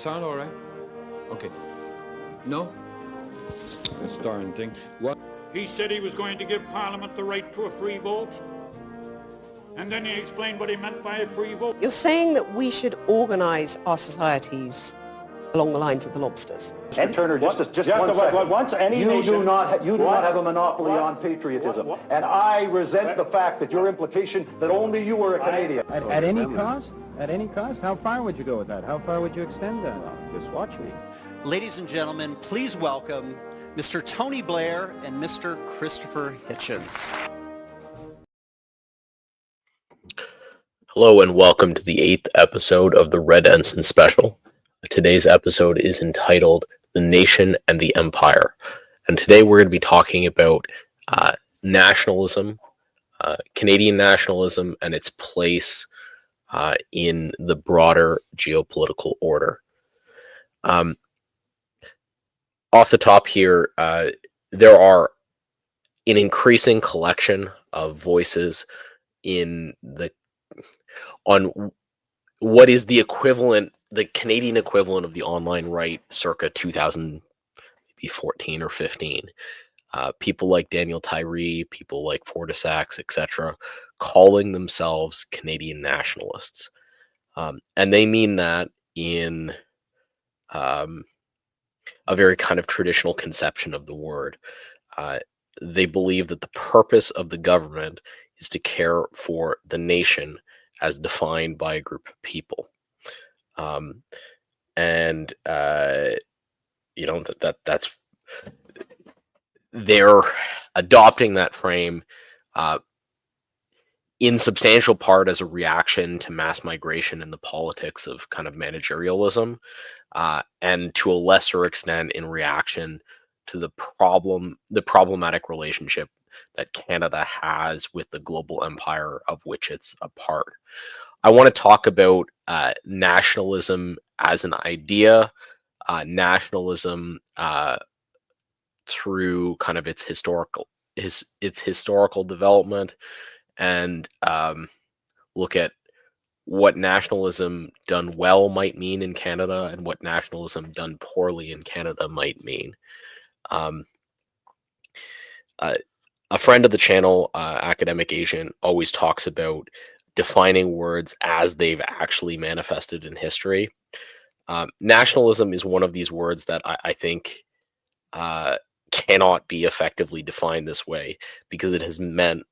sound all right? Okay. No? This darn thing. What? He said he was going to give Parliament the right to a free vote. And then he explained what he meant by a free vote. You're saying that we should organise our societies along the lines of the lobsters. Mr. Turner, just one second. Once any You nation, do not have a monopoly what? on patriotism. And I resent the fact that your implication that only you were a Canadian. At any cost? At any cost? How far would you go with that? How far would you extend that? Just watch me. Ladies and gentlemen, please welcome Mr. Tony Blair and Mr. Christopher Hitchens. Hello and welcome to the 8th episode of the Red Ensign Special. Today's episode is entitled The Nation and the Empire. And today we're going to be talking about nationalism, Canadian nationalism, and its place in the broader geopolitical order. Off the top here, there are an increasing collection of voices on what is the Canadian equivalent of the online right circa 2014 or 15. People like Daniel TRE, people like Fortissax, etc., calling themselves Canadian nationalists. And they mean that in a very kind of traditional conception of the word. They believe that the purpose of the government is to care for the nation as defined by a group of people. That's they're adopting that frame in substantial part as a reaction to mass migration and the politics of kind of managerialism, and to a lesser extent in reaction to the problematic relationship that Canada has with the global empire of which it's a part. I want to talk about nationalism as an idea, nationalism through kind of its historical development, and look at what nationalism done well might mean in Canada and what nationalism done poorly in Canada might mean. A friend of the channel, Academic Asian, always talks about defining words as they've actually manifested in history. Nationalism is one of these words that I think cannot be effectively defined this way because it has meant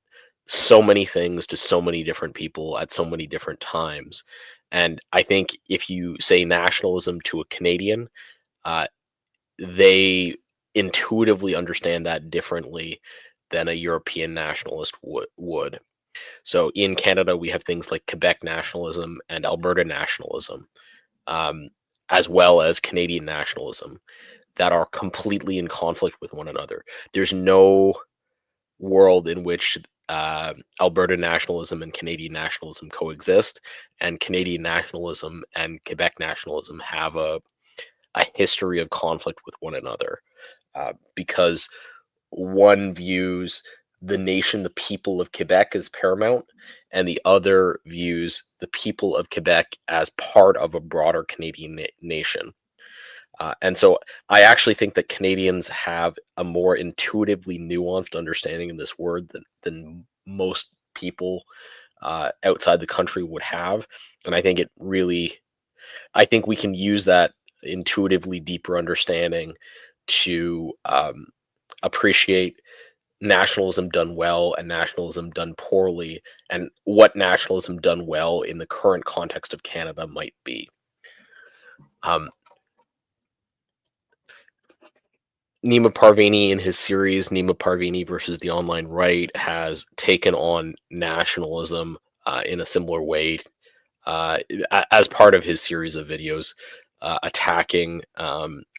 so many things to so many different people at so many different times. And I think if you say nationalism to a Canadian, they intuitively understand that differently than a European nationalist would. So in Canada, we have things like Quebec nationalism and Alberta nationalism, as well as Canadian nationalism, that are completely in conflict with one another. There's no world in which Alberta nationalism and Canadian nationalism coexist, and Canadian nationalism and Quebec nationalism have a history of conflict with one another, because one views the nation, the people of Quebec, as paramount, and the other views the people of Quebec as part of a broader Canadian nation. And so I actually think that Canadians have a more intuitively nuanced understanding of this word than most people outside the country would have. And I think we can use that intuitively deeper understanding to appreciate nationalism done well and nationalism done poorly, and what nationalism done well in the current context of Canada might be. Nima Parvini, in his series Nima Parvini versus the Online Right, has taken on nationalism in a similar way as part of his series of videos attacking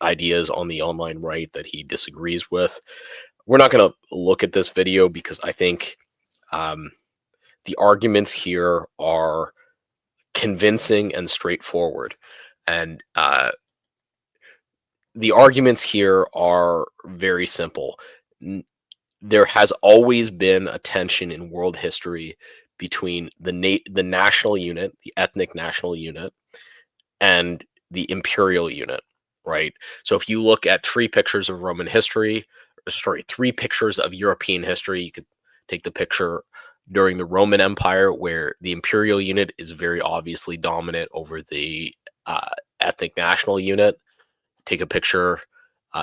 ideas on the online right that he disagrees with. We're not going to look at this video because I think the arguments here are convincing and straightforward. And the arguments here are very simple. There has always been a tension in world history between the national unit, the ethnic national unit, and the imperial unit, right? So if you look at three pictures of Roman history, three pictures of European history, you could take the picture during the Roman Empire, where the imperial unit is very obviously dominant over the ethnic national unit. Take a picture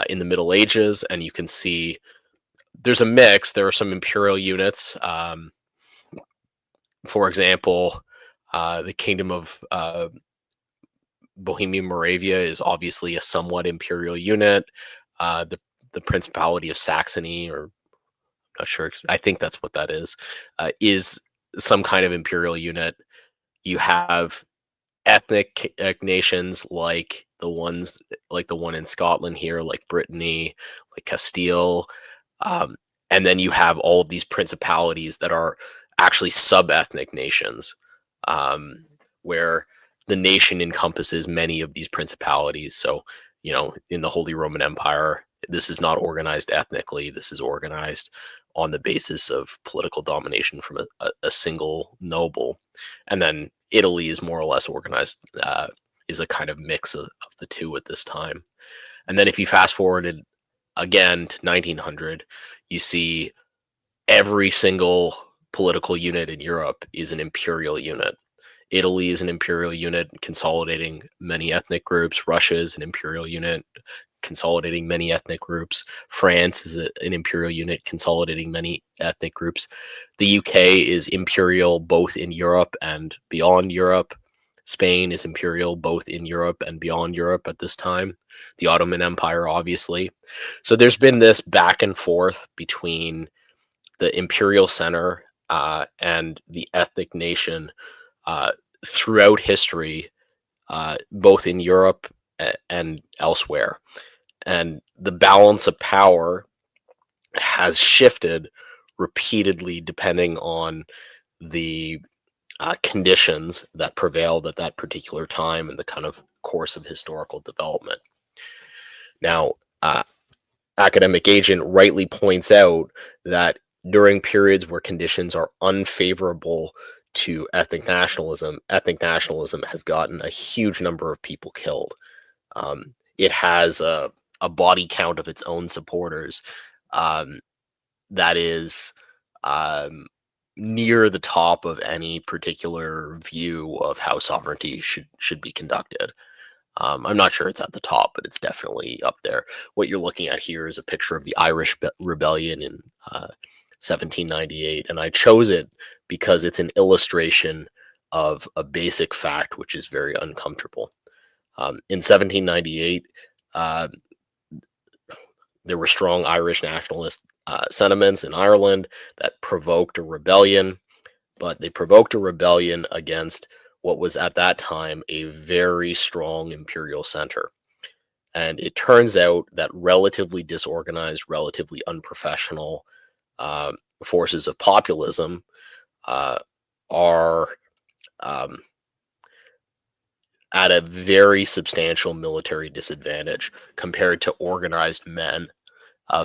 in the Middle Ages, and you can see there's a mix. There are some imperial units. For example, the Kingdom of Bohemian Moravia is obviously a somewhat imperial unit. The Principality of Saxony, or not sure, I think that's what that is some kind of imperial unit. You have ethnic nations like the one in Scotland here, like Brittany, like Castile, and then you have all of these principalities that are actually sub-ethnic nations, where the nation encompasses many of these principalities. So, in the Holy Roman Empire, this is not organized ethnically. This is organized on the basis of political domination from a single noble. And then Italy is more or less organized, is a kind of mix of the two at this time. And then if you fast forwarded again to 1900, you see every single political unit in Europe is an imperial unit. Italy is an imperial unit consolidating many ethnic groups. Russia is an imperial unit consolidating many ethnic groups. France is an imperial unit consolidating many ethnic groups. The UK is imperial both in Europe and beyond Europe. Spain is imperial both in Europe and beyond Europe at this time. The Ottoman Empire, obviously. So there's been this back and forth between the imperial center and the ethnic nation throughout history, both in Europe and elsewhere. And the balance of power has shifted repeatedly depending on the conditions that prevailed at that particular time and the kind of course of historical development. Now, Academic Agent rightly points out that during periods where conditions are unfavorable to ethnic nationalism has gotten a huge number of people killed. It has a body count of its own supporters that is near the top of any particular view of how sovereignty should be conducted. I'm not sure it's at the top, but it's definitely up there. What you're looking at here is a picture of the Irish Rebellion in 1798, and I chose it because it's an illustration of a basic fact which is very uncomfortable. In 1798, there were strong Irish nationalist sentiments in Ireland that provoked a rebellion, but they provoked a rebellion against what was at that time a very strong imperial center. And it turns out that relatively disorganized, relatively unprofessional forces of populism are at a very substantial military disadvantage compared to organized men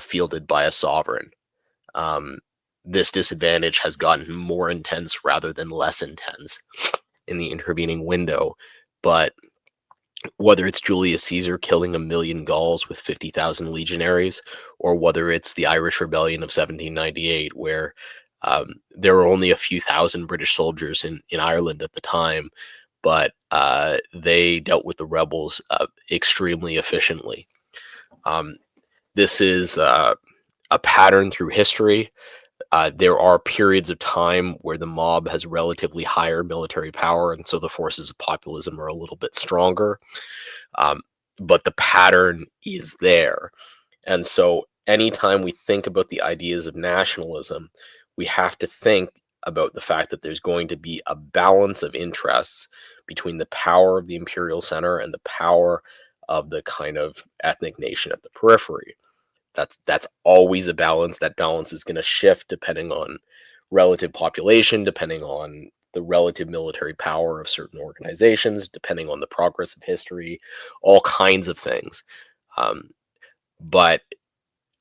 fielded by a sovereign. This disadvantage has gotten more intense rather than less intense in the intervening window, but whether it's Julius Caesar killing 1 million Gauls with 50,000 legionaries, or whether it's the Irish Rebellion of 1798, where there were only a few thousand British soldiers in Ireland at the time, but they dealt with the rebels extremely efficiently. This is a pattern through history. There are periods of time where the mob has relatively higher military power, and so the forces of populism are a little bit stronger. But the pattern is there. And so anytime we think about the ideas of nationalism, we have to think about the fact that there's going to be a balance of interests between the power of the imperial center and the power of the kind of ethnic nation at the periphery. That's always a balance. That balance is going to shift depending on relative population, depending on the relative military power of certain organizations, depending on the progress of history, all kinds of things. But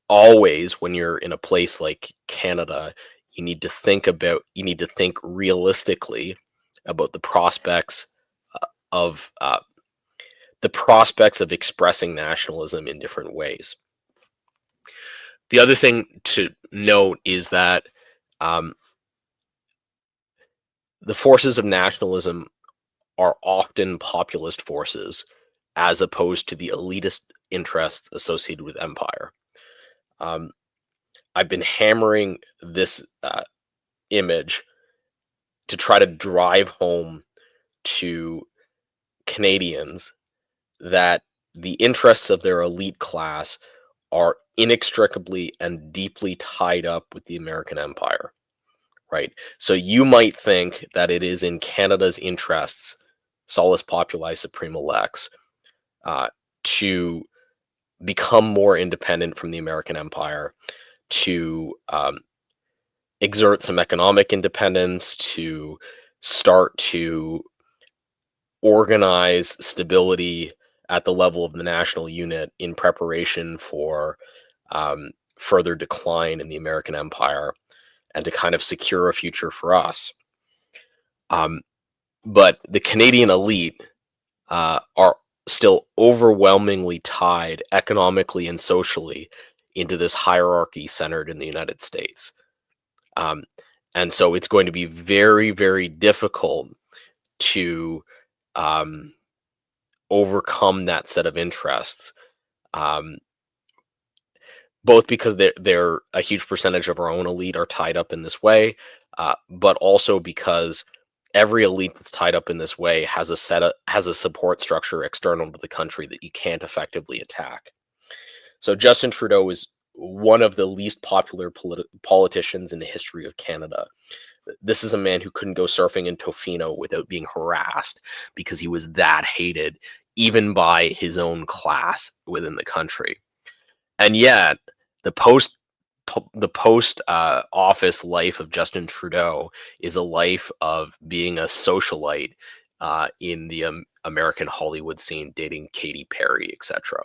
always, when you're in a place like Canada, you need to think realistically about the prospects of the prospects of expressing nationalism in different ways. The other thing to note is that the forces of nationalism are often populist forces as opposed to the elitist interests associated with empire. I've been hammering this image to try to drive home to Canadians that the interests of their elite class are inextricably and deeply tied up with the American empire, right? So you might think that it is in Canada's interests, solus populi suprema lex, to become more independent from the American empire, to exert some economic independence, to start to organize stability at the level of the national unit in preparation for further decline in the American empire, and to kind of secure a future for us. But the Canadian elite are still overwhelmingly tied economically and socially into this hierarchy centered in the United States. And so it's going to be very, very difficult to overcome that set of interests, both because they're a huge percentage of our own elite are tied up in this way, but also because every elite that's tied up in this way has a support structure external to the country that you can't effectively attack. So Justin Trudeau is one of the least popular politicians in the history of Canada. This is a man who couldn't go surfing in Tofino without being harassed because he was that hated, even by his own class within the country. And yet, the post office life of Justin Trudeau is a life of being a socialite in the American Hollywood scene, dating Katy Perry, etc.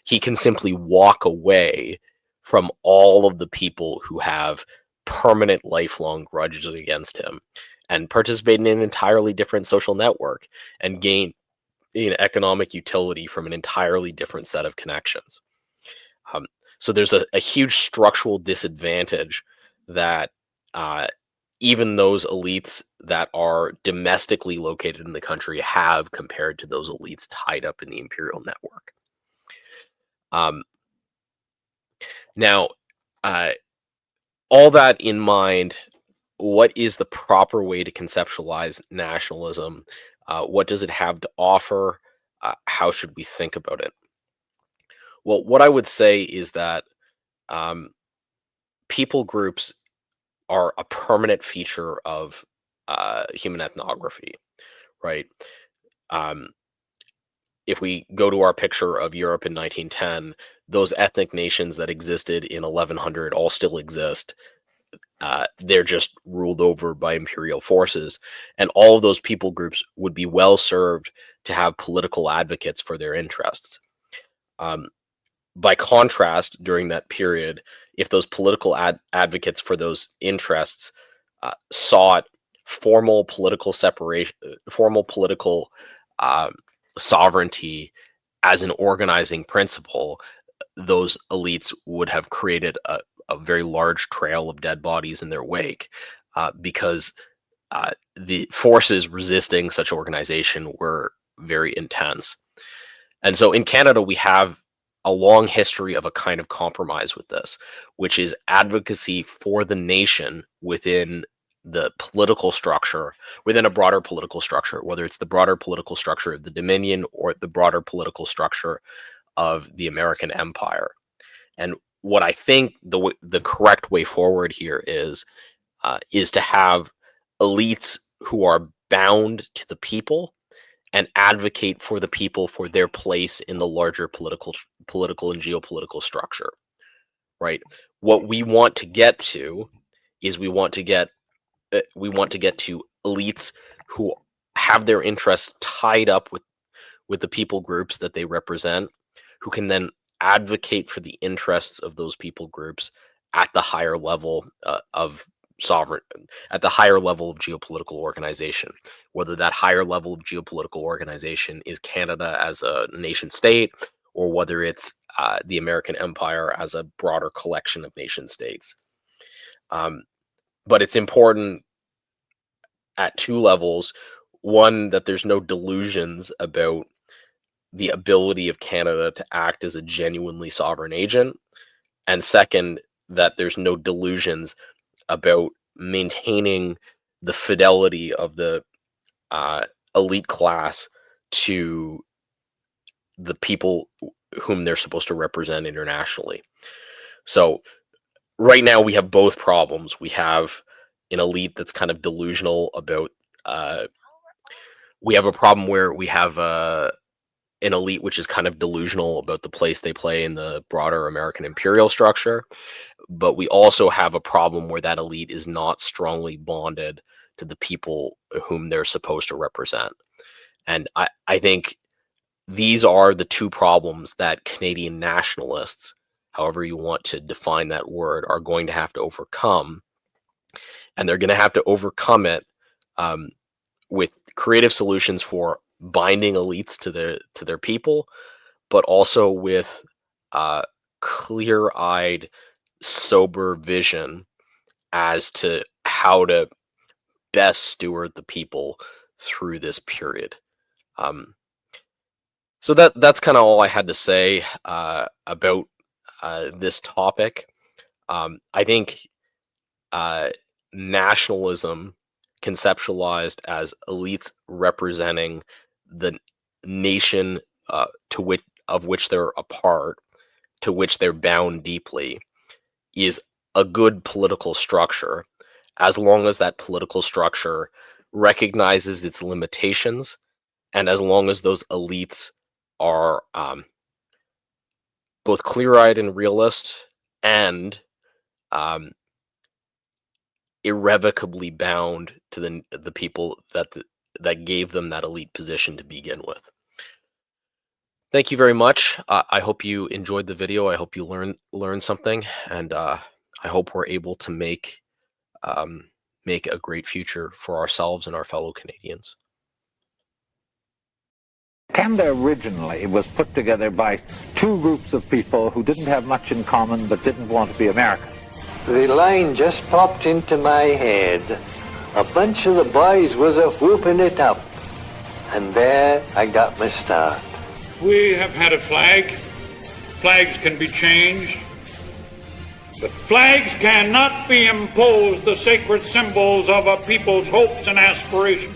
He can simply walk away from all of the people who have permanent lifelong grudges against him and participate in an entirely different social network and gain economic utility from an entirely different set of connections. So there's a huge structural disadvantage that even those elites that are domestically located in the country have compared to those elites tied up in the imperial network. Now, all that in mind, what is the proper way to conceptualize nationalism? What does it have to offer? How should we think about it? Well, what I would say is that people groups are a permanent feature of human ethnography, right? If we go to our picture of Europe in 1910, those ethnic nations that existed in 1100 all still exist. They're just ruled over by imperial forces. And all of those people groups would be well served to have political advocates for their interests. By contrast, during that period, if those political advocates for those interests sought formal political separation, formal political sovereignty as an organizing principle, those elites would have created a very large trail of dead bodies in their wake, because the forces resisting such organization were very intense. And so in Canada, we have a long history of a kind of compromise with this, which is advocacy for the nation within the political structure, within a broader political structure, whether it's the broader political structure of the Dominion or the broader political structure of the American Empire. And what I think the correct way forward here is to have elites who are bound to the people and advocate for the people for their place in the larger political and geopolitical structure, right? What we want to get to is we want to get to elites who have their interests tied up with the people groups that they represent, who can then advocate for the interests of those people groups at the higher level of sovereign, at the higher level of geopolitical organization, whether that higher level of geopolitical organization is Canada as a nation state, or whether it's the American empire as a broader collection of nation states. But it's important at two levels. One, that there's no delusions about the ability of Canada to act as a genuinely sovereign agent. And second, that there's no delusions about maintaining the fidelity of the elite class to the people whom they're supposed to represent internationally. So right now we have both problems. We have an elite that's kind of delusional about we have a problem where we have an elite which is kind of delusional about the place they play in the broader American imperial structure. But we also have a problem where that elite is not strongly bonded to the people whom they're supposed to represent. And I think these are the two problems that Canadian nationalists, however you want to define that word, are going to have to overcome. And they're going to have to overcome it with creative solutions for binding elites to their people, but also with clear-eyed, sober vision as to how to best steward the people through this period. So that's kind of all I had to say about this topic. I think nationalism, conceptualized as elites representing the nation of which they're a part, to which they're bound deeply, is a good political structure, as long as that political structure recognizes its limitations, and as long as those elites are both clear-eyed and realist, and irrevocably bound to the people that gave them that elite position to begin with. Thank you very much. I hope you enjoyed the video. I hope you learned something, and I hope we're able to make a great future for ourselves and our fellow Canadians. Canada originally was put together by two groups of people who didn't have much in common but didn't want to be American. The line just popped into my head. A bunch of the boys was a-whooping it up. And there I got my start. We have had a flag. Flags can be changed. But flags cannot be imposed, the sacred symbols of a people's hopes and aspirations,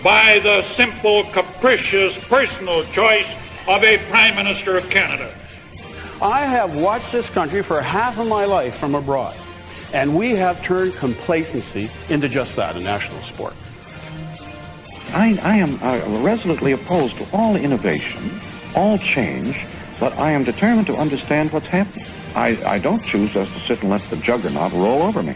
by the simple, capricious, personal choice of a Prime Minister of Canada. I have watched this country for half of my life from abroad, and we have turned complacency into just that, a national sport. I am resolutely opposed to all innovation, all change, but I am determined to understand what's happening. I don't choose just to sit and let the juggernaut roll over me.